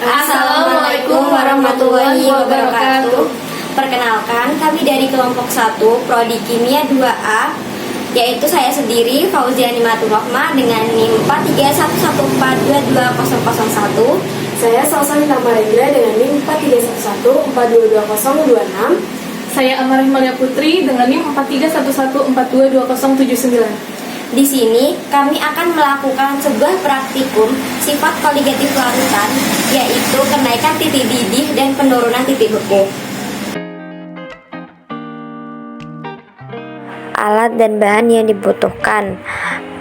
Assalamualaikum warahmatullahi wabarakatuh. Perkenalkan, kami dari kelompok 1 Prodi Kimia 2A, yaitu saya sendiri Fauzia Nimatul Rohmah dengan NIM 4311422001. Saya Salsani Tamarendra dengan NIM 4311422026. Saya Amarah Malia Putri dengan NIM 4311422079. Di sini kami akan melakukan sebuah praktikum sifat koligatif larutan, yaitu kenaikan titik didih dan penurunan titik beku. Alat dan bahan yang dibutuhkan: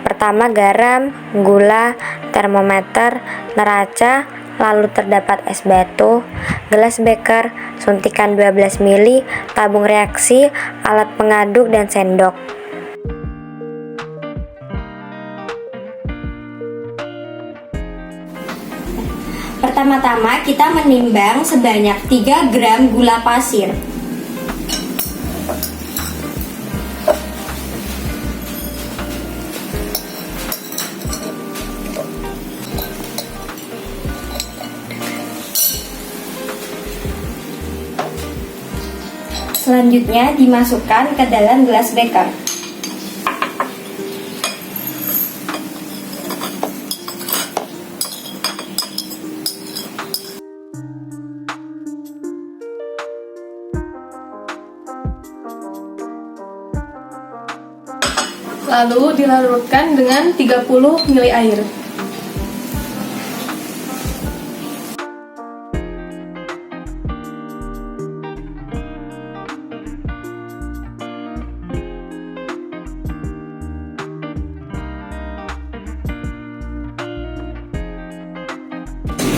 pertama garam, gula, termometer, neraca, lalu terdapat es batu, gelas beker, suntikan 12 ml, tabung reaksi, alat pengaduk, dan sendok. Pertama-tama kita menimbang sebanyak 3 gram gula pasir. Selanjutnya dimasukkan ke dalam gelas beker. Lalu dilarutkan dengan 30 ml air.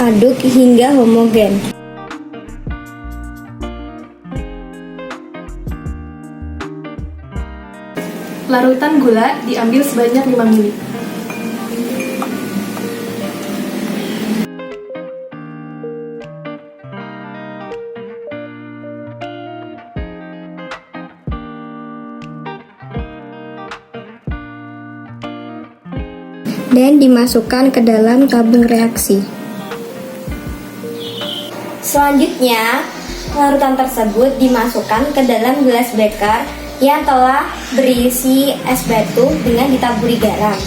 Aduk hingga homogen. Larutan gula diambil sebanyak 5 ml. Dan dimasukkan ke dalam tabung reaksi. Selanjutnya, larutan tersebut dimasukkan ke dalam gelas beker yang telah berisi es batu dengan ditaburi garam.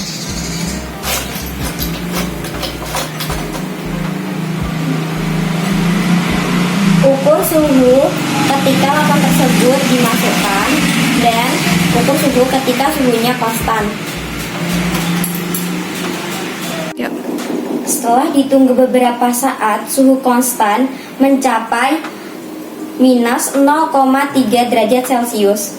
Ukur suhu ketika larutan tersebut dimasukkan dan ukur suhu ketika suhunya konstan. Setelah ditunggu beberapa saat, suhu konstan mencapai minus 0,3 derajat Celcius.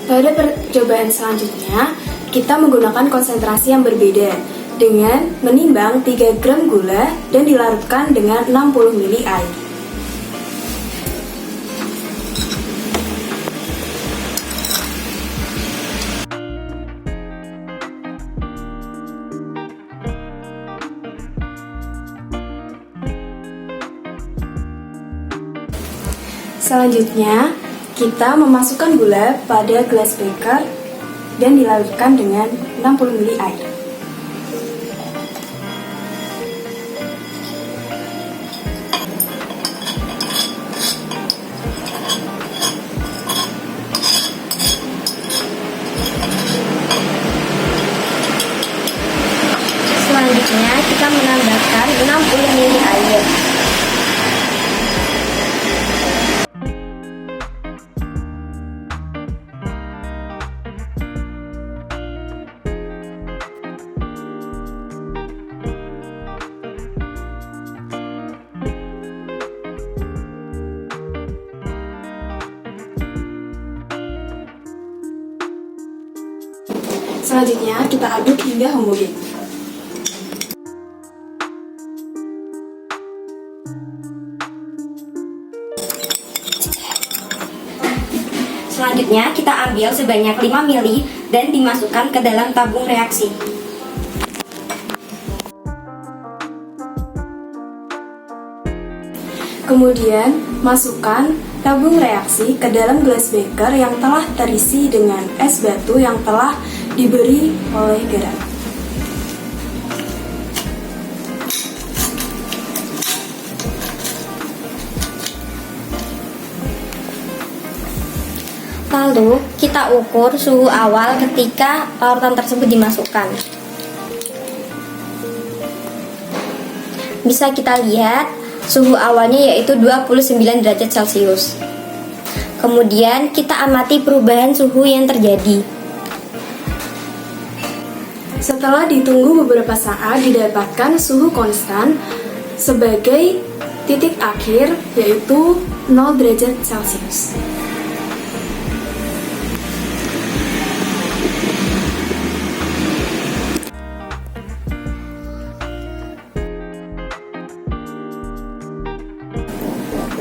Pada percobaan selanjutnya, kita menggunakan konsentrasi yang berbeda dengan menimbang 3 gram gula dan dilarutkan dengan 60 ml air. Selanjutnya, kita memasukkan gula pada gelas beker dan dilarutkan dengan 60 ml air. Selanjutnya, kita menambahkan 60 ml air. Selanjutnya, kita aduk hingga homogen. Selanjutnya, kita ambil sebanyak 5 ml dan dimasukkan ke dalam tabung reaksi. Kemudian, masukkan tabung reaksi ke dalam gelas beker yang telah terisi dengan es batu yang telah diberi oleh garam. Lalu, kita ukur suhu awal ketika larutan tersebut dimasukkan. Bisa kita lihat, suhu awalnya yaitu 29 derajat Celcius. Kemudian, kita amati perubahan suhu yang terjadi. Setelah ditunggu beberapa saat, didapatkan suhu konstan sebagai titik akhir, yaitu 0 derajat Celcius.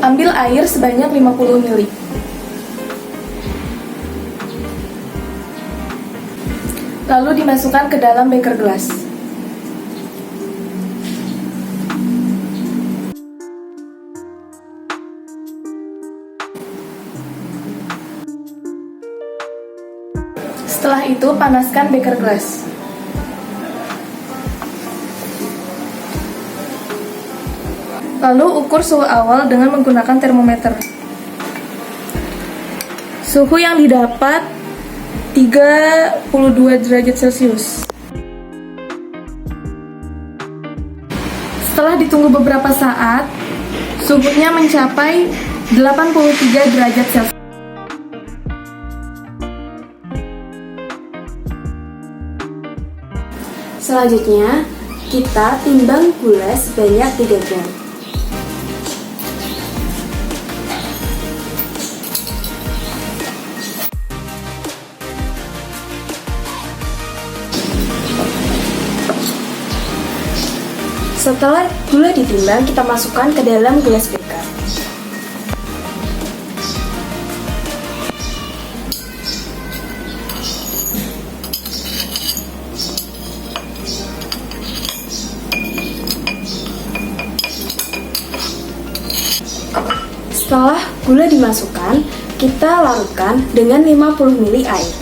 Ambil air sebanyak 50 ml. Lalu dimasukkan ke dalam beker gelas. Setelah itu, panaskan beker gelas. Lalu ukur suhu awal dengan menggunakan termometer. Suhu yang didapat 32 derajat Celcius. Setelah ditunggu beberapa saat, suhunya mencapai 83 derajat Celcius. Selanjutnya, kita timbang gula sebanyak 3 gram. Setelah gula ditimbang, kita masukkan ke dalam gelas beker. Setelah gula dimasukkan, kita larutkan dengan 50 ml air.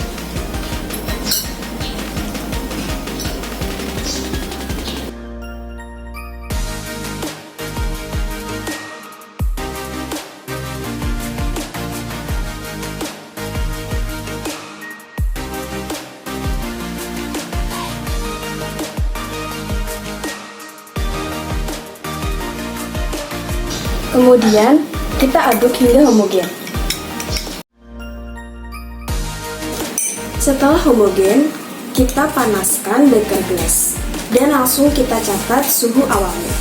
Kemudian, kita aduk hingga homogen. Setelah homogen, kita panaskan beker gelas dan langsung kita catat suhu awalnya.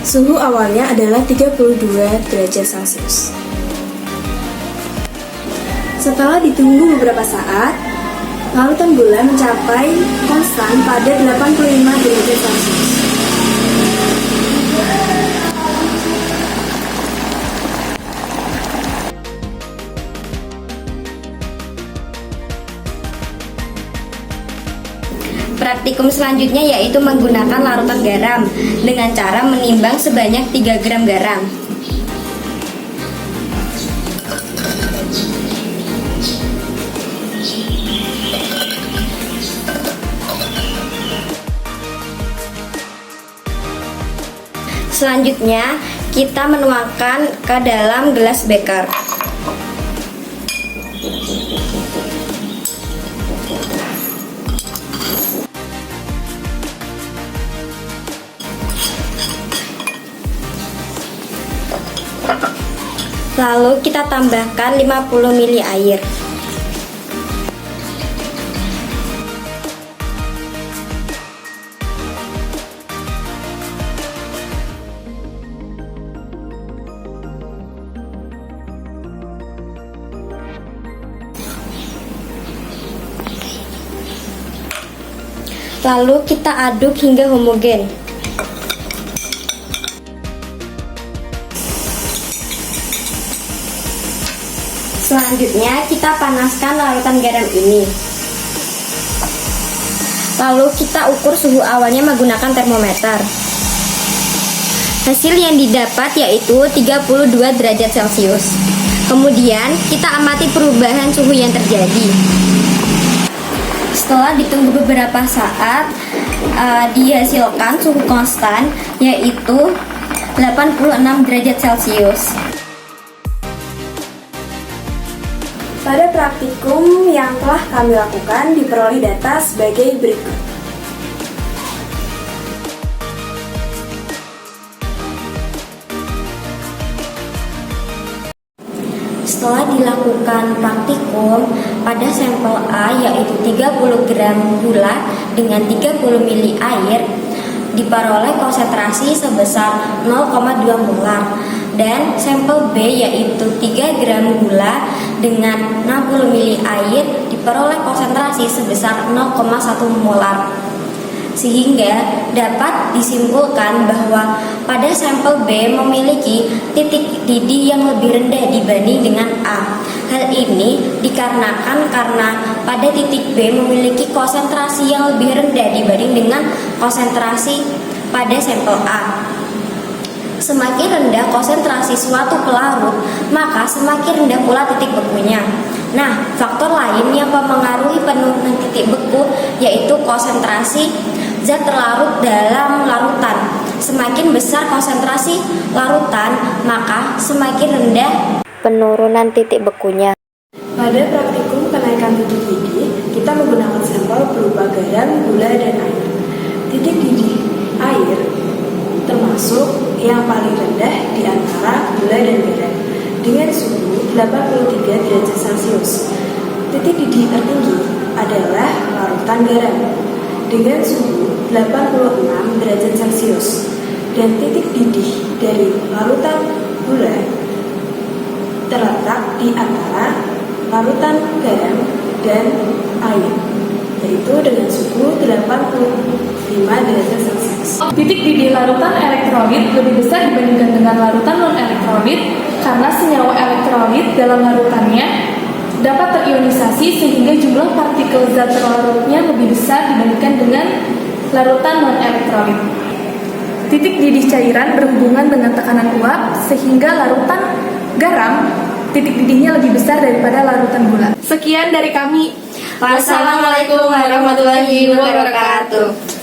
Suhu awalnya adalah 32 derajat Celcius. Setelah ditunggu beberapa saat, larutan gula mencapai konstan pada 85 derajat Celcius. Praktikum selanjutnya yaitu menggunakan larutan garam dengan cara menimbang sebanyak 3 gram garam. Selanjutnya, kita menuangkan ke dalam gelas beker. Lalu kita tambahkan 50 ml air. Lalu kita aduk hingga homogen. Selanjutnya kita panaskan larutan garam ini. Lalu kita ukur suhu awalnya menggunakan termometer. Hasil yang didapat yaitu 32 derajat Celcius. Kemudian kita amati perubahan suhu yang terjadi. Setelah ditunggu beberapa saat, dihasilkan suhu konstan yaitu 86 derajat Celcius. Pada praktikum yang telah kami lakukan diperoleh data sebagai berikut. Setelah dilakukan praktikum, pada sampel A yaitu 30 gram gula dengan 30 mili air diperoleh konsentrasi sebesar 0,2 molar, dan sampel B yaitu 3 gram gula dengan 60 mili air diperoleh konsentrasi sebesar 0,1 molar. Sehingga dapat disimpulkan bahwa pada sampel B memiliki titik didih yang lebih rendah dibanding dengan A. Hal ini dikarenakan karena pada titik B memiliki konsentrasi yang lebih rendah dibanding dengan konsentrasi pada sampel A. Semakin rendah konsentrasi suatu pelarut, maka semakin rendah pula titik bekunya. Nah, faktor lain yang mempengaruhi penurunan titik beku yaitu konsentrasi zat terlarut dalam larutan. Semakin besar konsentrasi larutan, maka semakin rendah Penurunan titik bekunya. Pada praktikum kenaikan titik didih, kita menggunakan sampel berupa garam, gula, dan air. Titik didih air termasuk yang paling rendah di antara gula dan garam dengan suhu 83 derajat Celcius. Titik didih tertinggi adalah larutan garam dengan suhu 86 derajat Celcius, dan titik didih dari larutan gula terletak di antara larutan garam dan air, yaitu dengan suhu 85 derajat Celcius. Titik didih larutan elektrolit lebih besar dibandingkan dengan larutan non-elektrolit karena senyawa elektrolit dalam larutannya dapat terionisasi sehingga jumlah partikel zat terlarutnya lebih besar dibandingkan dengan larutan non-elektrolit. Titik didih cairan berhubungan dengan tekanan uap sehingga larutan garam titik didihnya lebih besar daripada larutan gula. Sekian dari kami. Wassalamualaikum warahmatullahi wabarakatuh.